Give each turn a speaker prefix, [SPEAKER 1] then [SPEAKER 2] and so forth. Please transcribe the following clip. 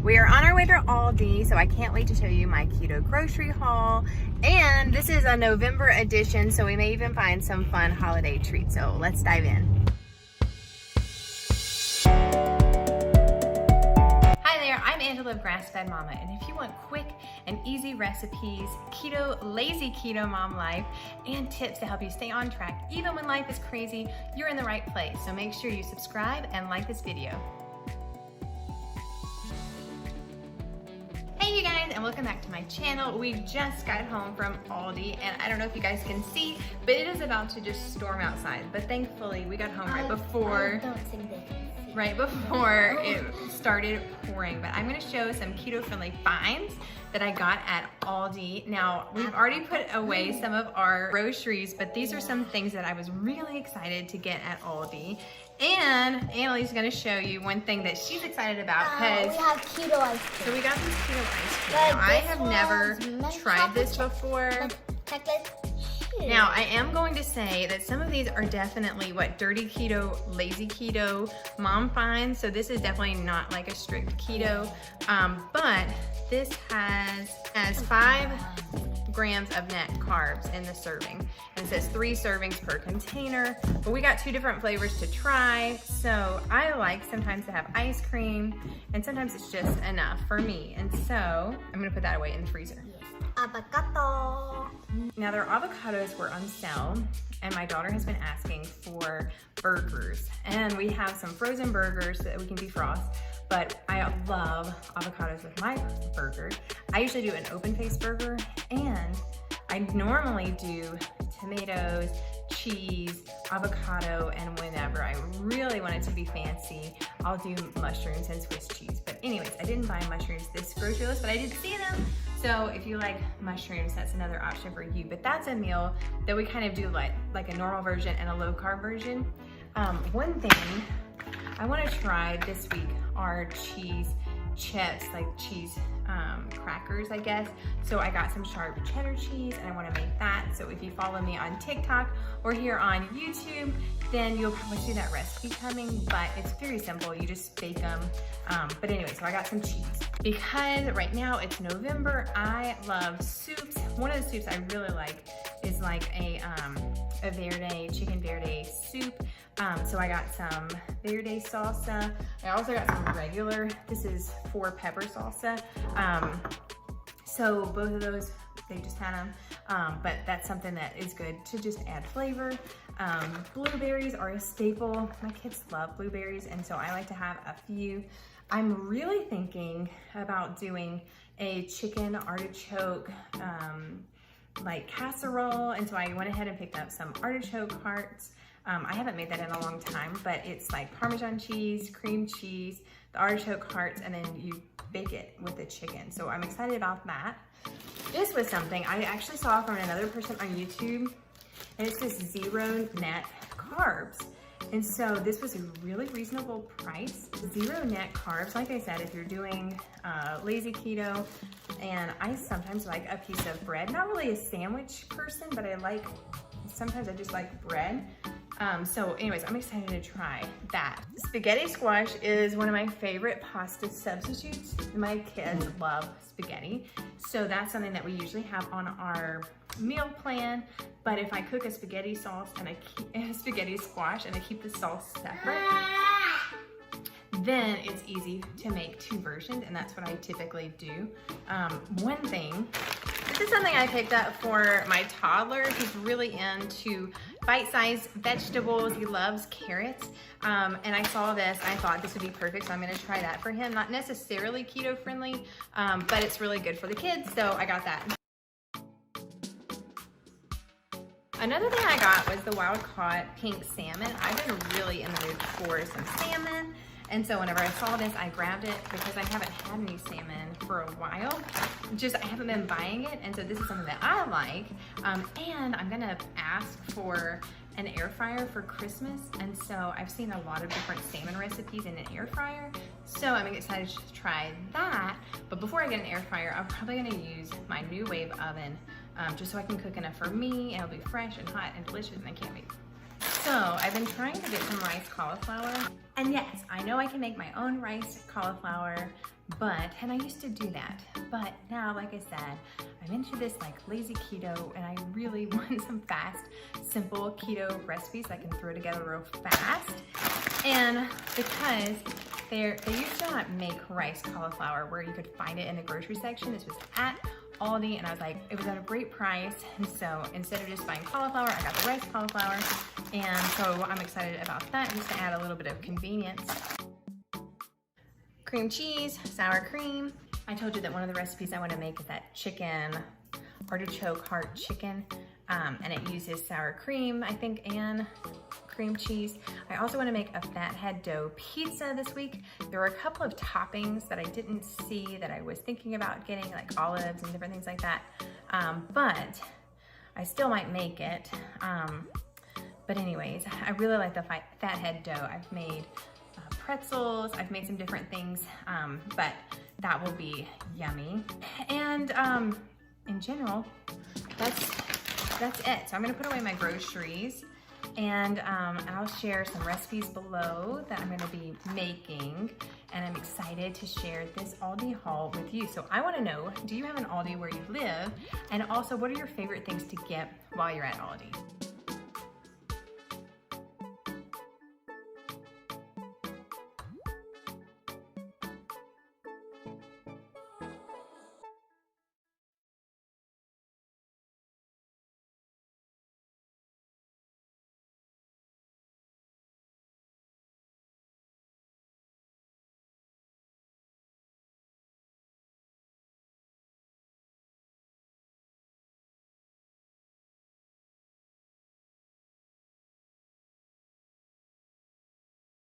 [SPEAKER 1] We are on our way to Aldi, so I can't wait to show you my keto grocery haul. And this is a November edition, so we may even find some fun holiday treats. So let's dive in. Hi there, I'm Angela of GrassfedMama, and if you want quick and easy recipes, keto, lazy keto mom life, and tips to help you stay on track even when life is crazy, you're in the right place. So make sure you subscribe and like this video. Hey you guys, and welcome back to my channel. We just got home from Aldi, and I don't know if you guys can see, but it is about to just storm outside. But thankfully, we got home right before it started pouring. But I'm gonna show some keto-friendly finds that I got at Aldi. Now, we've already put away some of our groceries, but these are some things that I was really excited to get at Aldi. And Annalie's gonna show you one thing that she's excited about because
[SPEAKER 2] we have keto ice cream.
[SPEAKER 1] So we got this keto ice cream. Now, I have never tried this before. Now, I am going to say that some of these are definitely dirty keto, lazy keto, mom finds. So this is definitely not like a strict keto, but this has 5 grams of net carbs in the serving. And it says 3 servings per container, but we got 2 different flavors to try. So I like sometimes to have ice cream, and sometimes it's just enough for me. And so I'm gonna put that away in the freezer.
[SPEAKER 2] Avocado.
[SPEAKER 1] Now their avocados were on sale, and my daughter has been asking for burgers. And we have some frozen burgers that we can defrost, but I love avocados with my burger. I usually do an open face burger, and I normally do tomatoes, cheese, avocado, and whenever I really want it to be fancy, I'll do mushrooms and Swiss cheese. But anyways, I didn't buy mushrooms this grocery list, but I did see them. So if you like mushrooms, that's another option for you. But that's a meal that we kind of do like a normal version and a low carb version. One thing I want to try this week are cheese chips, like cheese crackers, I guess. So I got some sharp cheddar cheese, and I want to make that. So if you follow me on TikTok or here on YouTube, then you'll probably see that recipe coming, but it's very simple. You just bake them. But anyway, so I got some cheese. Because right now it's November, I love soups. One of the soups I really like is like a verde, chicken verde soup. So I got some verde salsa. I also got some regular, this is 4 pepper salsa. So both of those, they just had them. But that's something that is good to just add flavor. Blueberries are a staple. My kids love blueberries, and so I like to have a few. I'm really thinking about doing a chicken artichoke like casserole, and so I went ahead and picked up some artichoke hearts. I haven't made that in a long time, but it's like Parmesan cheese, cream cheese, the artichoke hearts, and then you bake it with the chicken. So I'm excited about that. This was something I actually saw from another person on YouTube, and it says 0 net carbs. And so this was a really reasonable price. 0 net carbs, like I said, if you're doing lazy keto, and I sometimes like a piece of bread. Not really a sandwich person, but sometimes I just like bread. So anyways, I'm excited to try that. Spaghetti squash is one of my favorite pasta substitutes. My kids love spaghetti. So that's something that we usually have on our meal plan. But if I cook a spaghetti sauce and I keep a spaghetti squash and I keep the sauce separate, then it's easy to make 2 versions, and that's what I typically do. One thing, this is something I picked up for my toddler. He's really into bite-sized vegetables. He loves carrots. And I saw this, I thought this would be perfect, so I'm gonna try that for him. Not necessarily keto-friendly, but it's really good for the kids, so I got that. Another thing I got was the wild-caught pink salmon. I've been really in the mood for some salmon. And so whenever I saw this, I grabbed it because I haven't had any salmon for a while. I haven't been buying it, and so this is something that I like. And I'm gonna ask for an air fryer for Christmas, and so I've seen a lot of different salmon recipes in an air fryer. So I'm excited to try that. But before I get an air fryer, I'm probably gonna use my new wave oven just so I can cook enough for me, and it'll be fresh and hot and delicious, and I can't wait. So I've been trying to get some rice cauliflower. And yes, I know I can make my own rice cauliflower, and I used to do that, but now, like I said, I'm into this like lazy keto, and I really want some fast, simple keto recipes I can throw together real fast. And because they used to not make rice cauliflower where you could find it in the grocery section. This was at Aldi, and I was like, it was at a great price, and so instead of just buying cauliflower, I got the rice cauliflower, and so I'm excited about that, just to add a little bit of convenience. Cream cheese, sour cream. I told you that one of the recipes I want to make is that chicken artichoke heart chicken, and it uses sour cream, I think, and cream cheese. I also want to make a fathead dough pizza this week. There were a couple of toppings that I didn't see that I was thinking about getting, like olives and different things like that, but I still might make it. But anyways, I really like the fathead dough. I've made pretzels, I've made some different things, but that will be yummy. And in general, that's it. So I'm gonna put away my groceries, and I'll share some recipes below that I'm gonna be making, and I'm excited to share this Aldi haul with you. So I wanna know, do you have an Aldi where you live? And also, what are your favorite things to get while you're at Aldi?